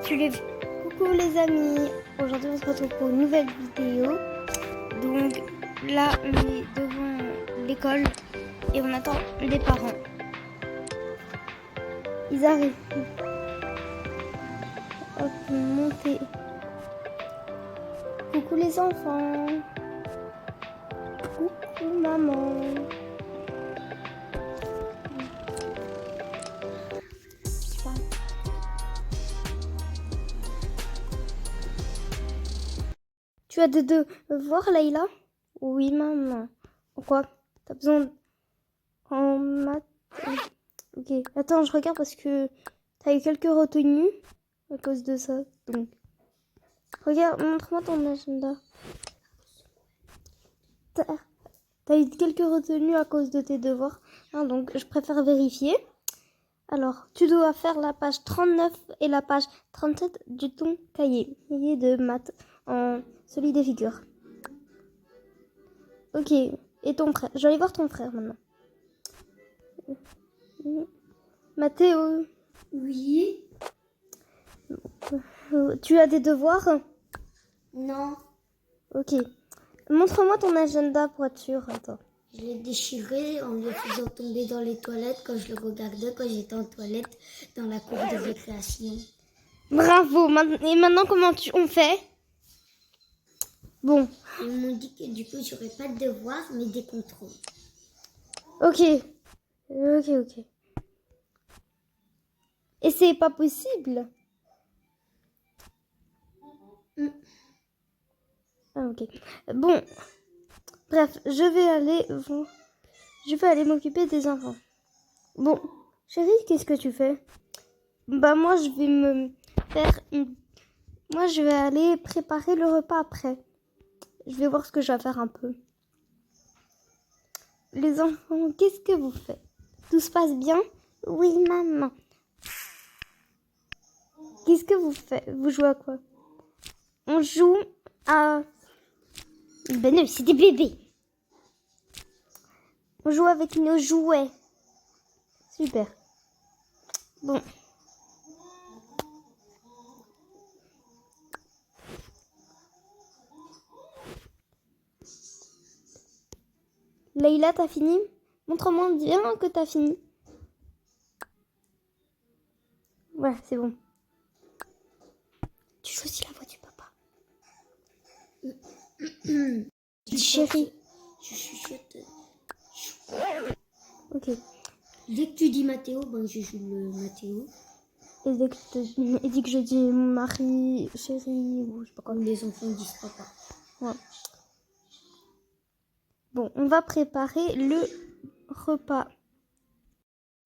Coucou les amis, aujourd'hui on se retrouve pour une nouvelle vidéo. Donc là on est devant l'école et on attend les parents. Ils arrivent. Hop, montez. Coucou les enfants. Coucou maman. Tu as des devoirs, Leïla? Oui, maman. Pourquoi? T'as besoin en maths? Ok. Attends, je regarde parce que t'as eu quelques retenues à cause de ça. Donc, regarde, montre-moi ton agenda. T'as eu quelques retenues à cause de tes devoirs. Hein, donc, je préfère vérifier. Alors, tu dois faire la page 39 et la page 37 de ton cahier de maths en celui des figures. Ok. Et ton frère? Je vais aller voir ton frère maintenant. Mathéo. Oui. Tu as des devoirs? Non. Ok. Montre-moi ton agenda pour être sûr. Attends. Je l'ai déchiré en le faisant tomber dans les toilettes quand je le regardais quand j'étais en toilette dans la cour de récréation. Bravo. Et maintenant, comment on fait? Bon. Ils m'ont dit que du coup, j'aurais pas de devoirs, mais des contrôles. Ok. Ok. Et c'est pas possible? Ah, ok. Bon. Bref, je vais aller m'occuper des enfants. Bon. Chérie, qu'est-ce que tu fais? Bah, moi, je vais aller préparer le repas après. Je vais voir ce que je vais faire un peu. Les enfants, qu'est-ce que vous faites? Tout se passe bien? Oui, maman. Qu'est-ce que vous faites? Vous jouez à quoi? On joue à... Ben non, c'est des bébés. On joue avec nos jouets. Super. Bon. Leïla, t'as fini? Montre-moi bien que t'as fini. Ouais, c'est bon. Tu choisis la voix du papa. Chérie. Je chuchote. Ok. Dès que tu dis Mathéo, ben je joue le Mathéo. Et dès que je dis Marie, chérie, ou je sais pas quoi. Les enfants disent papa. Ouais. Bon, on va préparer le repas.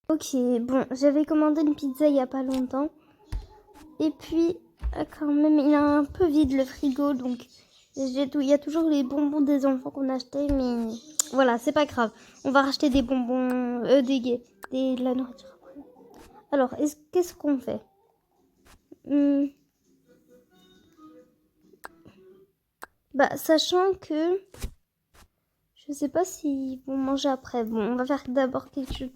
Ok, bon, j'avais commandé une pizza il y a pas longtemps. Et puis, quand même, il est un peu vide le frigo, donc il y a toujours les bonbons des enfants qu'on a achetés, mais voilà, c'est pas grave. On va racheter des bonbons, de la nourriture. Alors, qu'est-ce qu'on fait? Bah, sachant que je sais pas s'ils vont manger après. Bon, on va faire d'abord quelque chose.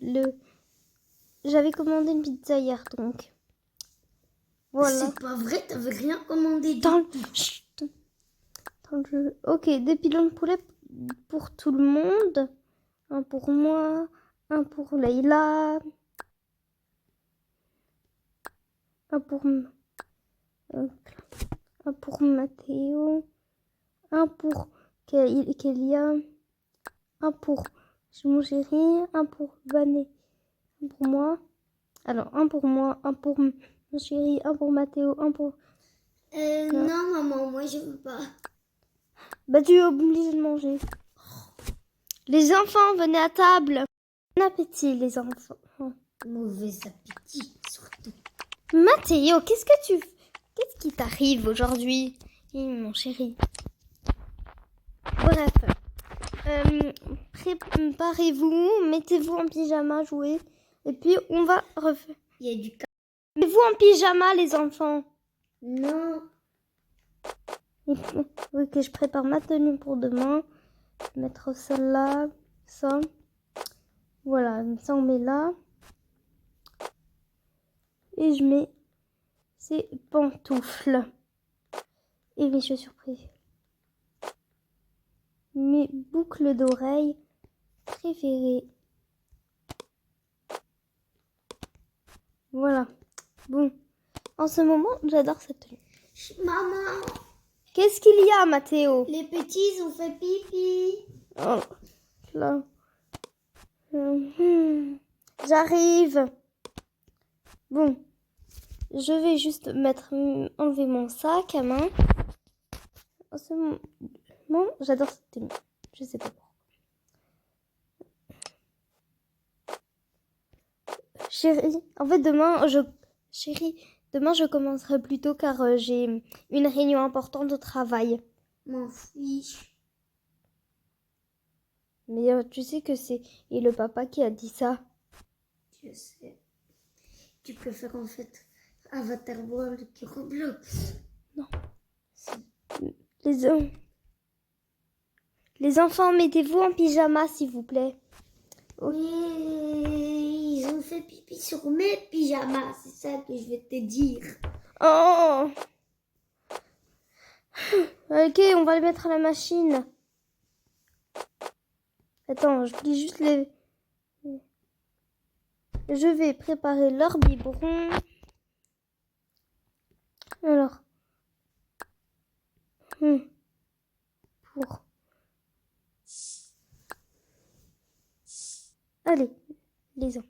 J'avais commandé une pizza hier, donc voilà. C'est pas vrai, t'avais rien commandé Chut. Ok, des pilons de poulet pour tout le monde. Un pour moi, un pour Leïla, un pour Mathéo, un pour Kélia, un pour mon chéri, un pour Vané, un pour moi. Alors, un pour moi, un pour mon chéri, un pour Mathéo, un pour... Non, maman, moi je veux pas. Bah, tu es obligé de manger. Les enfants, venez à table. Bon appétit, les enfants. Mauvais appétit, surtout. Mathéo, qu'est-ce qui t'arrive aujourd'hui? Mon chéri. Bref. Préparez-vous, mettez-vous en pyjama, jouez. Et puis, on va refaire. Il y a du Mettez-vous en pyjama, les enfants. Non. Oui, que je prépare ma tenue pour demain. Je vais mettre celle-là, ça. Voilà, ça on met là. Et je mets ses pantoufles et mes chaussures préférées. Mes boucles d'oreilles préférées. Voilà. Bon. En ce moment, j'adore cette tenue. Maman, Qu'est-ce qu'il y a, Mathéo? les petits ont fait pipi. Oh, là. J'arrive. Bon. Je vais juste enlever mon sac à main. En ce moment, j'adore cette tenue. Je sais pas pourquoi. Chérie, en fait, demain, je commencerai plus tôt car j'ai une réunion importante au travail. M'en fiche. Mais tu sais que c'est le papa qui a dit ça. Je sais. Tu préfères en fait Avatar World que Roblox. Non. Les enfants, mettez-vous en pyjama, s'il vous plaît. Oui, ils ont fait pipi sur mes pyjamas, c'est ça que je vais te dire. Oh! Ok, on va les mettre à la machine. Attends, je plie juste les... Je vais préparer leur biberon. Alors. Pour... Allez, les enfants.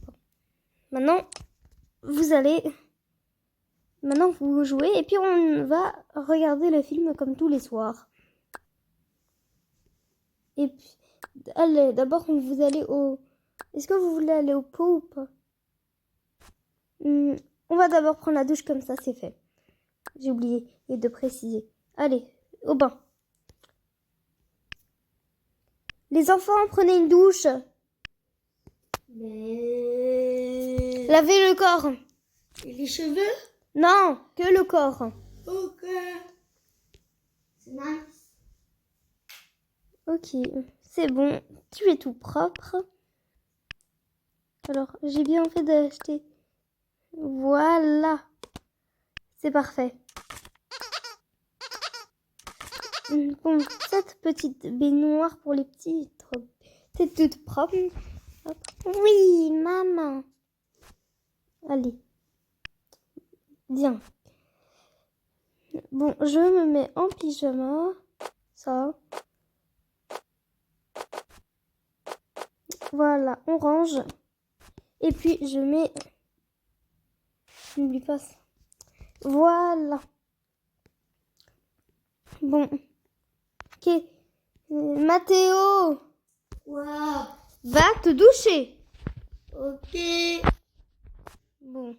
Bon. Maintenant, vous jouez et puis on va regarder le film comme tous les soirs. Et puis, allez, d'abord, vous allez au... Est-ce que vous voulez aller au pot ou pas? On va d'abord prendre la douche, comme ça, c'est fait. J'ai oublié de préciser. Allez, au bain. Les enfants, prenez une douche. Mais... Lavez le corps. Et les cheveux? Non, que le corps. Ok. C'est nice. Ok, c'est bon. Tu es tout propre. Alors, j'ai bien fait d'acheter. Voilà. C'est parfait. Bon, cette petite baignoire pour les petits, c'est toute propre. Hop. Oui, maman. Allez. Bien. Bon, je me mets en pyjama. Ça. Voilà, on range. Et puis, je mets... Je n'oublie pas ça. Voilà. Bon. Ok. Mathéo. Wow. Va te doucher. Ok. Bon.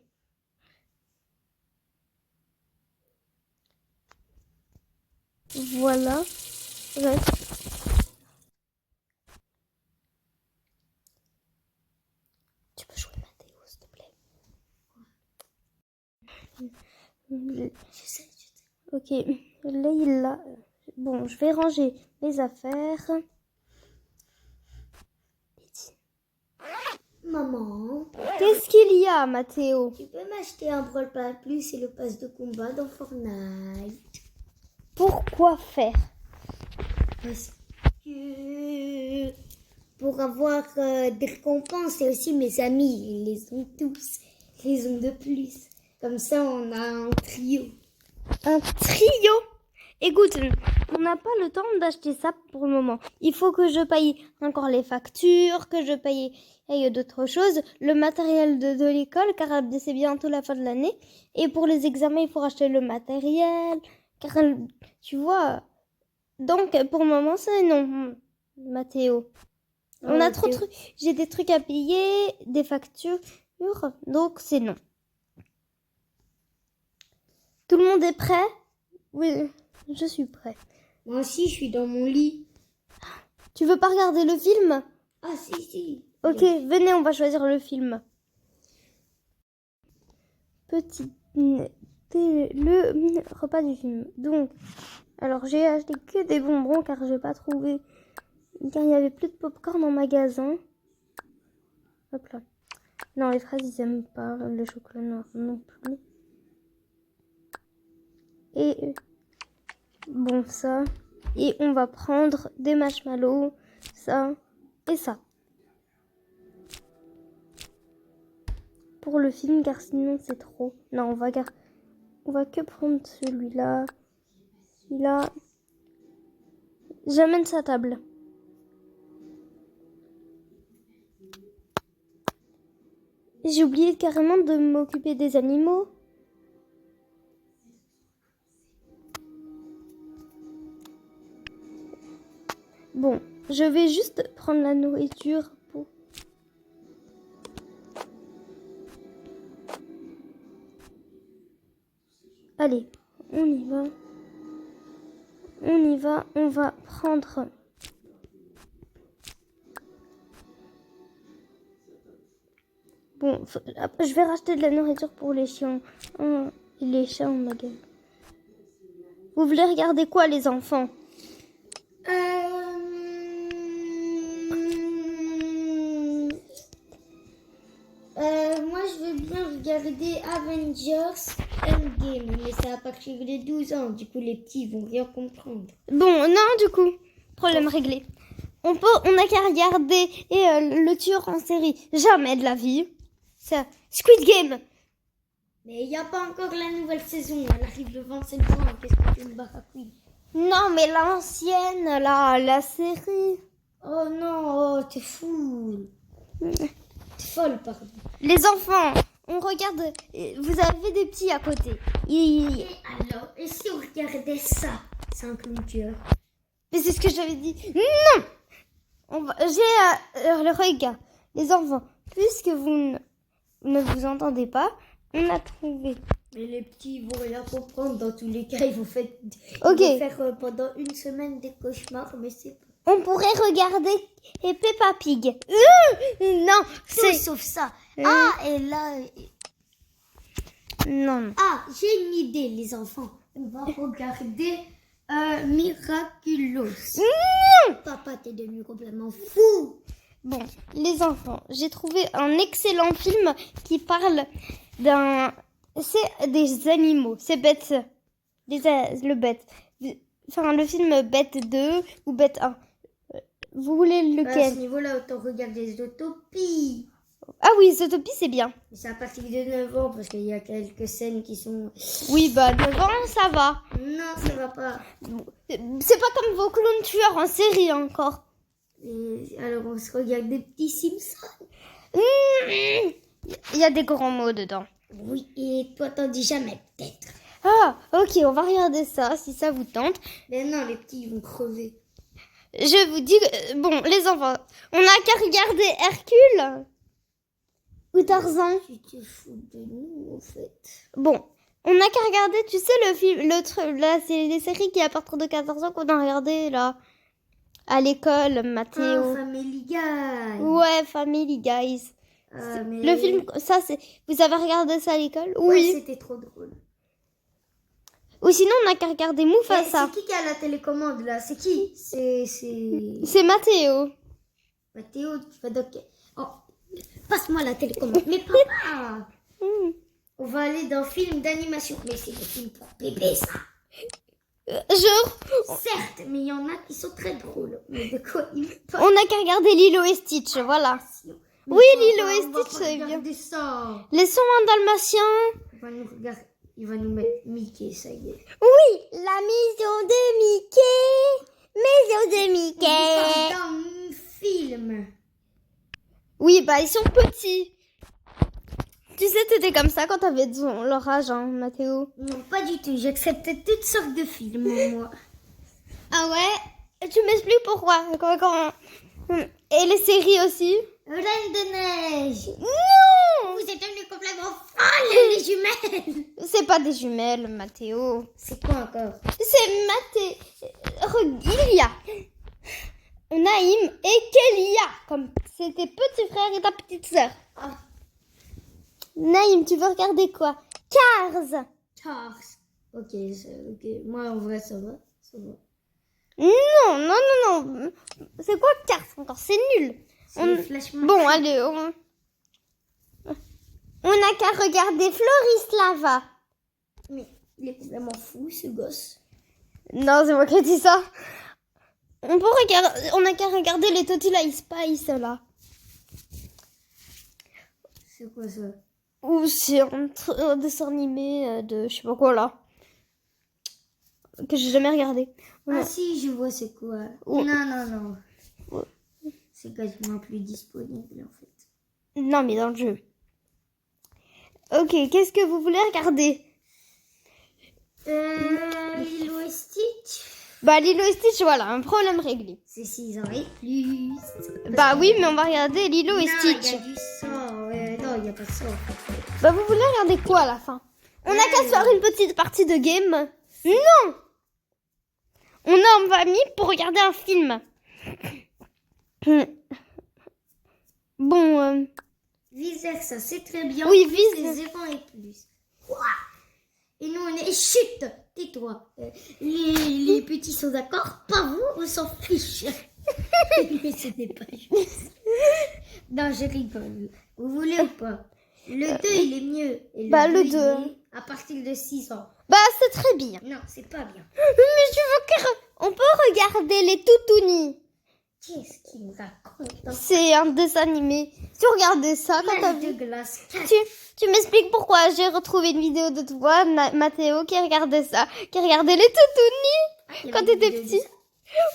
Voilà. Ouais. Tu peux jouer Mathéo, s'il te plaît. Je sais. Ok. Leïla. Bon, je vais ranger les affaires. Maman, Qu'est-ce qu'il y a, Mathéo? tu peux m'acheter un Brawl Pass Plus et le pass de combat dans Fortnite? Pourquoi faire? Parce que pour avoir des récompenses et aussi mes amis, ils les ont tous, ils les ont de plus. Comme ça, on a un trio. Un trio? Écoute, on n'a pas le temps d'acheter ça pour le moment. Il faut que je paye encore les factures, que je paye d'autres choses, le matériel de l'école, car c'est bientôt la fin de l'année. Et pour les examens, il faut racheter le matériel, car tu vois. Donc, pour le moment, c'est non, Mathéo. On a trop de trucs. J'ai des trucs à payer, des factures, donc c'est non. Tout le monde est prêt? Oui, je suis prêt. Moi aussi, je suis dans mon lit. Tu veux pas regarder le film? Ah, si. Ok, venez, on va choisir le film. Le repas du film. Donc, alors j'ai acheté que des bonbons car j'ai pas trouvé, car il y avait plus de popcorn en magasin. Hop là. Non, les fraises ils aiment pas, le chocolat noir non plus. Et bon, ça. Et on va prendre des marshmallows, ça et ça. Pour le film, car sinon c'est trop. Non, on va que prendre celui-là. Celui-là. J'amène sa table. J'ai oublié carrément de m'occuper des animaux. Bon, je vais juste prendre la nourriture pour... Allez, on y va. On y va, on va prendre... Bon, je vais racheter de la nourriture pour les chiens. Oh, les chats en ma gueule. Vous voulez regarder quoi, les enfants? Moi, je veux bien regarder Avengers Endgame, mais c'est à partir de 12 ans. Du coup, les petits vont rien comprendre. Bon, non, du coup, problème réglé. On n'a qu'à regarder le tueur en série. Jamais de la vie. C'est Squid Game. Mais il n'y a pas encore la nouvelle saison. Elle arrive le 27 juin. Qu'est-ce que tu me barracuilles? Non, mais l'ancienne, la série. Oh non, oh, t'es fou. T'es folle, pardon. Les enfants, on regarde. Vous avez des petits à côté. Et alors, et si on regardait ça? C'est un clown tueur. Mais c'est ce que j'avais dit. Non. Regarde, les enfants, puisque vous ne vous entendez pas, on a trouvé. Mais les petits vont rien comprendre. Dans tous les cas, ils vont faire pendant une semaine des cauchemars, mais c'est pas. On pourrait regarder Peppa Pig. Non, Tout sauf ça. Ah, et là. Non. Ah, j'ai une idée, les enfants. On va regarder Miraculous. Non. Papa, t'es devenu complètement fou. Bon, les enfants, j'ai trouvé un excellent film qui parle c'est des animaux. C'est Bête. Le Bête. Enfin, le film Bête 2 ou Bête 1. Vous voulez lequel? À ce niveau-là, autant regarder Zootopie. Ah oui, Zootopie, c'est bien. C'est à partir de 9 ans, parce qu'il y a quelques scènes qui sont... Oui, bah 9 ans, ça va. Non, ça va pas. C'est pas comme vos clowns tueurs en série encore. Et alors, on se regarde des petits Simpsons. Il y a des grands mots dedans. Oui, et toi, t'en dis jamais, peut-être. Ah, ok, on va regarder ça, si ça vous tente. Mais non, les petits, ils vont crever. Je vous dis, bon, les enfants, on n'a qu'à regarder Hercule ou Tarzan. Tu te fous de nous, en fait. Bon, on n'a qu'à regarder, tu sais, le film, là, c'est des séries qui à partir de 14 ans qu'on a regardé, là, à l'école, Mathéo. Ah, Family Guy. Ouais, Family Guys. Mais... Le film, ça, c'est... Vous avez regardé ça à l'école? Ouais, Oui. c'était trop drôle. Ou sinon, on n'a qu'à regarder Mufasa. C'est qui a la télécommande, là? C'est qui? C'est Mathéo. Mathéo, tu vas donc... Oh, passe-moi la télécommande. Mais papa! On va aller dans le film d'animation. Mais c'est le film pour bébé, ça. Certes, mais il y en a qui sont très drôles. Mais de quoi il parle? On n'a qu'à regarder Lilo et Stitch, voilà. Mais oui, papa, Lilo et on va Stitch, pas c'est bien. regarder ça. Les 101 Dalmatiens. Il va nous mettre Mickey, ça y est. Oui, la maison de Mickey. Maison de Mickey. Dans un film. Oui, bah ils sont petits. Tu sais, t'étais comme ça quand t'avais leur âge, hein, Mathéo. Non, pas du tout. J'acceptais toutes sortes de films, moi. Ah ouais? Tu m'expliques pourquoi? Et les séries aussi? Reine de neige. Non! Vous êtes devenus complètement folles, les jumelles. C'est pas des jumelles, Mathéo. C'est quoi encore? C'est Ilia. Naïm et Kélia. Comme c'est tes petits frères et ta petite sœur. Ah. Naïm, tu veux regarder quoi? Cars. Cars. Ok. Moi, en vrai, ça va. Non. C'est quoi Cars encore? C'est nul. Bon, allez, on n'a qu'à regarder Floris Lava. Mais Il est vraiment fou, ce gosse. Non, c'est moi qui ai dit ça. On peut regarder, on n'a qu'à regarder les Totally Spice là. C'est quoi ça? Ou c'est un dessin animé de je sais pas quoi là. Que j'ai jamais regardé. Ah si, je vois c'est quoi. Ouais. Non. Ouais. C'est quasiment plus disponible en fait. Non, mais dans le jeu. Ok, qu'est-ce que vous voulez regarder? Lilo et Stitch. Bah, Lilo et Stitch, voilà, un problème réglé. C'est 6 ans et plus. Bah oui, mais on va regarder Lilo et Non, Stitch. il y a du sang. Non, il n'y a pas de sang. Bah, vous voulez regarder quoi à la fin? On a qu'à se faire une petite partie de game. Non! On est en famille pour regarder un film. Bon, Vice versa, c'est très bien. Oui, Plus vice- les enfants et plus. Ouah. Et nous, on est... Chut, tais-toi. Les petits sont d'accord. Pas vous, on s'en fiche. Mais c'était pas juste. Non, je rigole. Vous voulez ou pas? Le 2, il est mieux. Et Bah, le il 2. est à partir de 6 ans. bah c'est très bien. Non, c'est pas bien. Mais je veux on peut regarder les Toutounis. Qu'est-ce qu'il me raconte? C'est un dessin animé. Tu regardais ça quand t'as Glace vu. de glace. Tu m'expliques pourquoi j'ai retrouvé une vidéo de toi, Mathéo, qui regardait ça, qui regardait les Toutounis quand t'étais petit.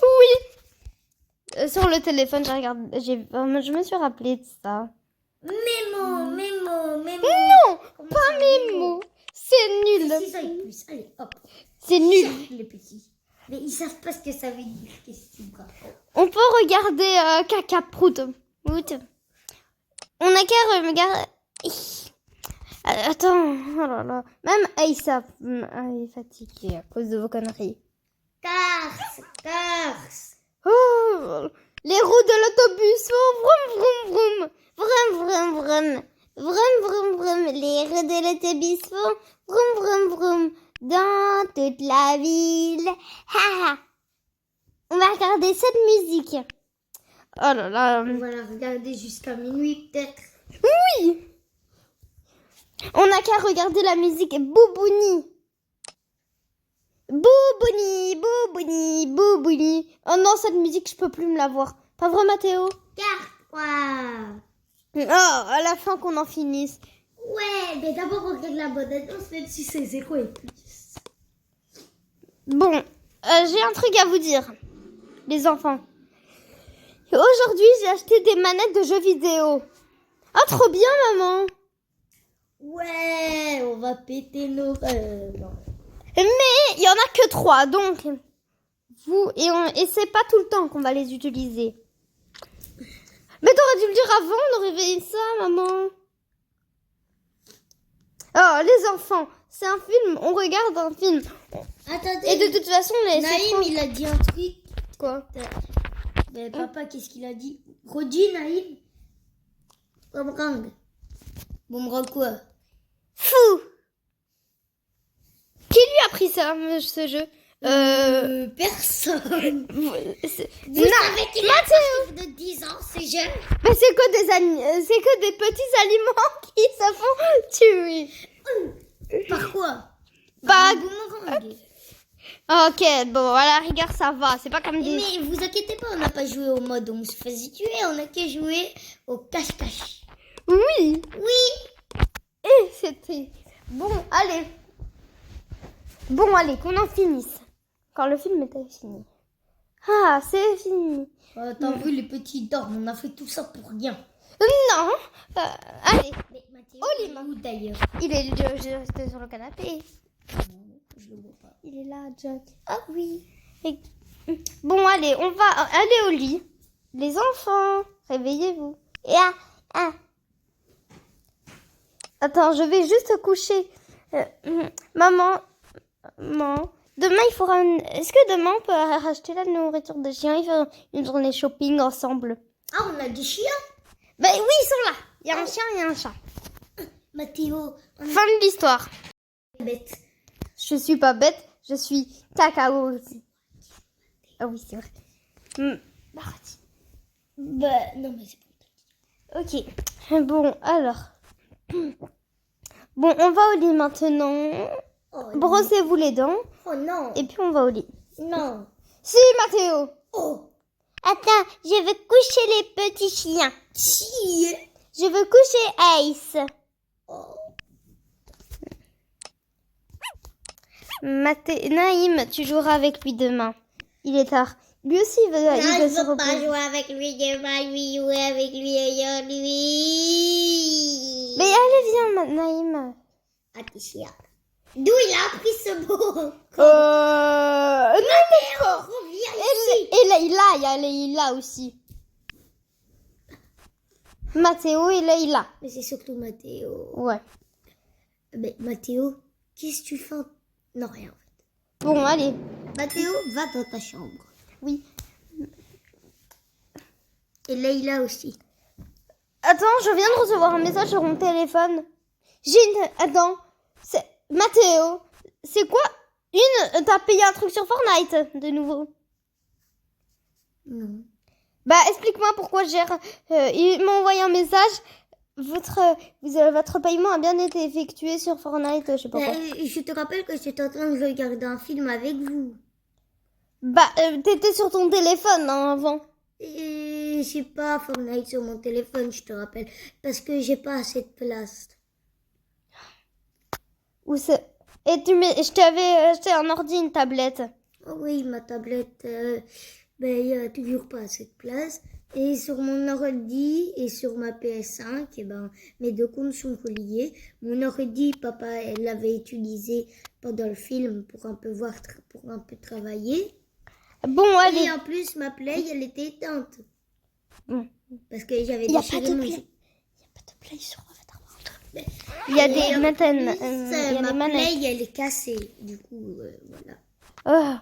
Oui. Sur le téléphone, j'ai regardé, je me suis rappelé de ça. Mémo. Non, Comment pas ça, mes mots. C'est nul. 6 ans et plus. Allez, hop. C'est nul. Les petits. Mais ils savent pas ce que ça veut dire. Qu'est-ce que tu me racontes? On peut regarder Caca Prout. Prout. On a qu'à regarder. Attends, oh là là. Même Aïssa est fatiguée à cause de vos conneries. Cars. Oh, les roues de l'autobus font vroom vroom vroom. Vroom vroom vroom. Vroom vroom vroom. Les roues de l'autobus font vroom vroom vroom. Dans toute la ville. Ha ha. On va regarder cette musique. Oh là là. On va la regarder jusqu'à minuit peut-être. Oui. On n'a qu'à regarder la musique Boubouni. Boubouni, Boubouni, Boubouni. Oh non, cette musique, je peux plus me la voir. Pas vrai, Mathéo? Carquois. Oh, à la fin qu'on en finisse. Ouais, mais d'abord on regarde la bonne annonce, même si c'est 0 et plus. Bon, j'ai un truc à vous dire, les enfants. Aujourd'hui, j'ai acheté des manettes de jeux vidéo. Ah, trop bien, maman. Ouais, on va péter nos rêves. Mais il y en a que 3, donc et c'est pas tout le temps qu'on va les utiliser. Mais t'aurais dû me dire avant, on aurait fait ça, maman. Oh, les enfants, c'est un film, on regarde un film. Attendez. Et de toute façon, Naïm, il a dit un truc. Quoi? Mais papa, qu'est-ce qu'il a dit? Redis, Naïm. Boomerang. Boomerang quoi? Fou. Qui lui a pris ça, ce jeu? Personne. Vous Non, savez qu'il est à partir de 10 ans, c'est jeune. mais c'est que des petits aliments qui se font tuer. Par quoi? Bah, Un boomerang. ok, bon, à la rigueur, ça va. C'est pas comme des... Mais vous inquiétez pas, on n'a pas joué au mode où on se faisait tuer, on a qu'à jouer au cache-cache. Oui. Oui. Et c'était... Bon, allez. Bon, allez, qu'on en finisse. Quand le film était fini. Ah, c'est fini. T'as vu, les petits dorment, on a fait tout ça pour rien. Non. Allez, Mais Mathéo, Oh, il est où d'ailleurs? il est resté sur le canapé. Je le vois pas. Il est là, Jack. Ah oui. Bon, allez, on va aller au lit. Les enfants, réveillez-vous. Et Attends, je vais juste coucher. Maman, demain il faudra Est-ce que demain on peut racheter la nourriture des chiens et faire une journée shopping ensemble? Ah, on a des chiens? Ben oui, ils sont là. Il y a un chien et un chat. Mathéo, on Fin de l'histoire. est bête. Je suis pas bête, je suis cacao aussi. Ah oui, c'est vrai. Bah, non, mais c'est pas. Ok. Bon, alors. Bon, on va au lit maintenant. Oh, Brossez-vous les dents. oh non. Et puis on va au lit. Non. Si, Mathéo. Oh. Attends, je veux coucher les petits chiens. Si. Je veux coucher Ace. Oh. Naïm, tu joueras avec lui demain. Il est tard. Lui aussi, il veut Je se veux pas reposer. jouer avec lui demain, lui jouer avec lui aujourd'hui. Mais allez, viens, Naïm. Attention. D'où il a appris ce mot? Non, Reviens ici. Et Leïla, il y a Leïla aussi. Mathéo et Leïla. Mais c'est surtout Mathéo. Ouais. Mais Mathéo, qu'est-ce que tu fais? Non, rien. Bon, allez. Mathéo, va dans ta chambre. Oui. Et Leïla aussi. Attends, je viens de recevoir un message sur mon téléphone. Attends. C'est... Mathéo, c'est quoi T'as payé un truc sur Fortnite, de nouveau? Non. Bah, explique-moi pourquoi il m'a envoyé un message. Votre paiement a bien été effectué sur Fortnite, je sais pas quoi. Je te rappelle que j'étais en train de regarder un film avec vous. Bah, t'étais sur ton téléphone, hein, avant. Et j'ai pas Fortnite sur mon téléphone, je te rappelle. Parce que j'ai pas assez de place. Où c'est... Et je t'avais acheté un ordi, une tablette. Oh oui, ma tablette, il y a toujours pas assez de place. Et sur mon ordi et sur ma PS5, mes deux comptes sont reliés. Mon ordi, papa, elle l'avait utilisé pendant le film pour un peu voir, pour un peu travailler. Bon, allez. Et en plus, ma Play, elle était éteinte. Bon. Parce que j'avais Il n'y a pas de mon Play. jeu. Il n'y a pas de Play sur Il y a des En manettes. plus, ma Play, elle est cassée. Du coup, voilà. Oh.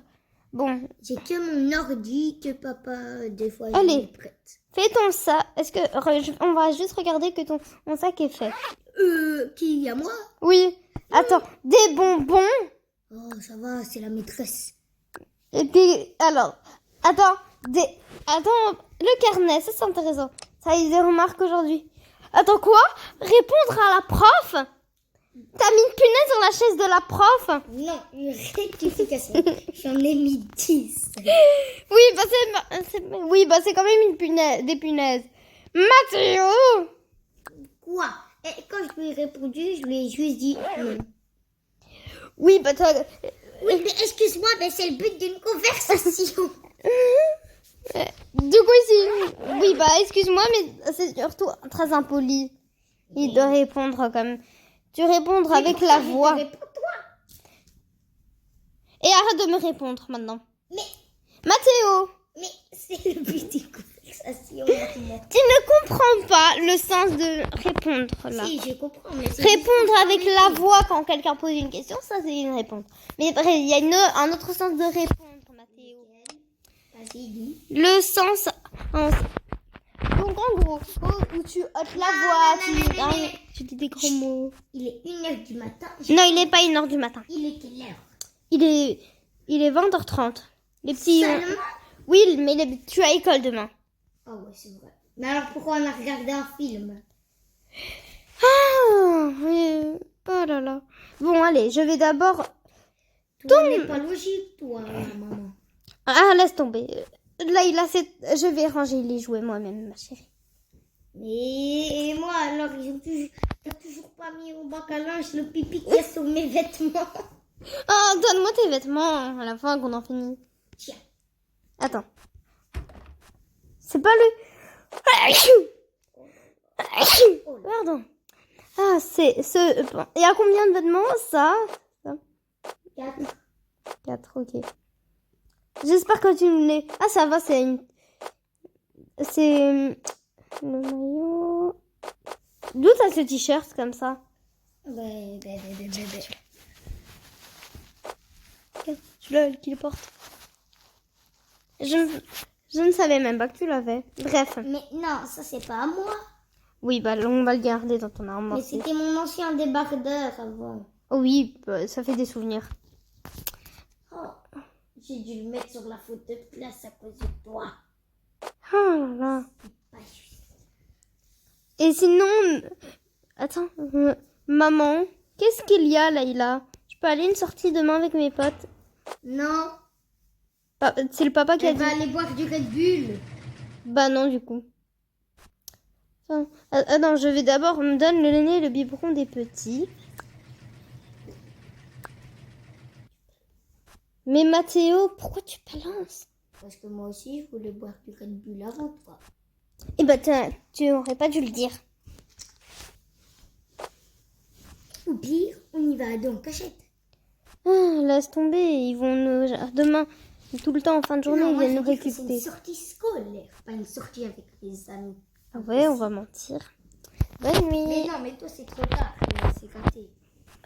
Bon, J'ai que mon ordi que papa, des fois, Allez. il me prête. fais ton sac. On va juste regarder que ton sac est fait. Qui, à moi? Oui. Attends, des bonbons. Oh, ça va, c'est la maîtresse. Et puis, alors, attends, le carnet, ça c'est intéressant. Ça a eu des remarques aujourd'hui. Attends, quoi? Répondre à la prof? T'as mis une punaise dans la chaise de la prof? Non, une rectification. J'en ai mis 10. Oui, c'est quand même des punaises. Mathéo! Quoi? Et quand je lui ai répondu, je lui ai juste dit non. Oui, bah Oui, mais excuse-moi, mais c'est le but d'une conversation. Du coup, oui, bah excuse-moi, mais c'est surtout très impoli. Il doit répondre comme... Tu répondre avec la voix. Réponds-toi. Et arrête de me répondre maintenant. Mais, Mathéo, mais c'est le but d'une conversation. Maman. tu ne comprends pas le sens de répondre là. Si, je comprends, mais c'est Répondre juste avec la voix quand quelqu'un pose une question, ça c'est une réponse. Mais après, il y a un autre sens de répondre, Mathéo. Vas-y, dis. Le sens... Donc en gros, où tu ôtes la voix, tu dis des gros mots. Il est 1h du matin. Non, il n'est pas 1h du matin. Il est quelle heure? Il est 20h30. Les petits... Seulement? Oui, mais tu as école demain. Ah ouais, c'est vrai. Mais alors pourquoi on a regardé un film? Ah, oui. Oh là là. Bon, allez, je vais d'abord... Toi, n'est pas logique, toi, maman. Ah, laisse tomber. Là, je vais ranger les jouets moi-même, ma chérie. Mais moi, alors, j'ai toujours pas mis au bac à linge le pipi qu'il y a sur mes vêtements. Ah, donne-moi tes vêtements à la fin qu'on en finit. Tiens. Attends. C'est pas le... Pardon. Ah, c'est ce... Il y a combien de vêtements, ça 4, ok. J'espère que tu l'es. Ah, ça va, c'est une... C'est... Le maillot... D'où t'as ce t-shirt comme ça? Qui le porte. Je ne savais même pas que tu l'avais. Bref. Mais non, ça, c'est pas à moi. Oui, bah on va le garder dans ton armoire. Mais c'était mon ancien débardeur avant. Oh oui, bah, ça fait des souvenirs. Oh, j'ai dû le mettre sur la faute de place à cause de toi. Oh là là. Pas juste. Et sinon... Attends. Maman, qu'est-ce qu'il y a, Leïla? Je peux aller à une sortie demain avec mes potes. Non, C'est le papa qui a elle dit. va aller boire du Red Bull. Bah non, du coup. Enfin, attends, je vais d'abord me donner le nez et le biberon des petits. Mais Mathéo, pourquoi tu balances? Parce que moi aussi, je voulais boire du Red Bull avant toi. Eh bah tu aurais pas dû le dire. Ou pire, on y va à deux en cachette. Ah, laisse tomber, ils vont nous... Demain, tout le temps en fin de journée, Non, ils moi, viennent je nous dis que c'est récupérer. une sortie scolaire, pas une sortie avec les amis. Ah ouais, on va mentir. Bonne Mais nuit. non, mais toi, c'est trop tard. Là, c'est gâté.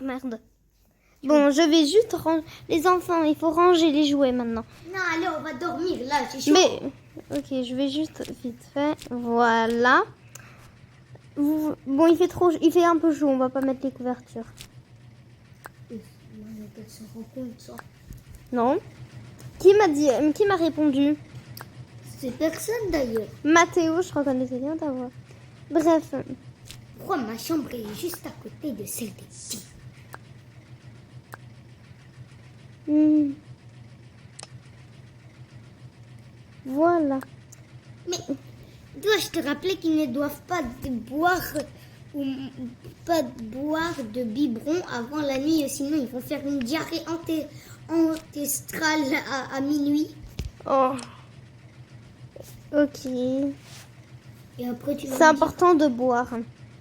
Merde. Bon, je vais juste ranger... Les enfants, il faut ranger les jouets maintenant. Non, allez, on va dormir, là, c'est chaud. Mais, ok, je vais juste vite fait. Voilà. Bon, il fait un peu chaud, on va pas mettre les couvertures. Elle se rend compte, ça. Non. Qui m'a répondu? C'est personne, d'ailleurs. Mathéo, je reconnaissais bien ta voix. Bref. Pourquoi ma chambre est juste à côté de celle des filles? Voilà. Mais dois-je te rappeler qu'ils ne doivent pas boire ou pas boire de biberon avant la nuit, sinon ils vont faire une diarrhée ancestrale à minuit. Oh. Ok. Et après tu vas C'est me important de boire.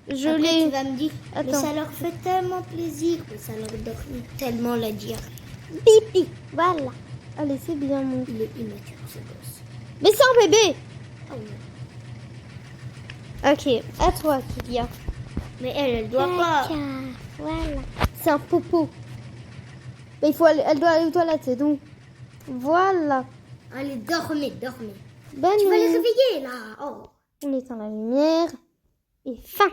dire, tu vas me dire, mais Attends. ça leur fait tellement plaisir, mais ça leur donne tellement la diarrhée. Pipi. Voilà. Allez, c'est bien, mon. Il est immature, ce gosse. Mais c'est un bébé. Ah oui. Ok, à toi, Kylia. Mais elle doit pas. Voilà. C'est un popo. Mais elle doit aller aux toilettes, c'est donc. Voilà. Allez, dormez. Bonne Tu vas les nuit. réveiller là. Oh. On éteint la lumière. Et fin.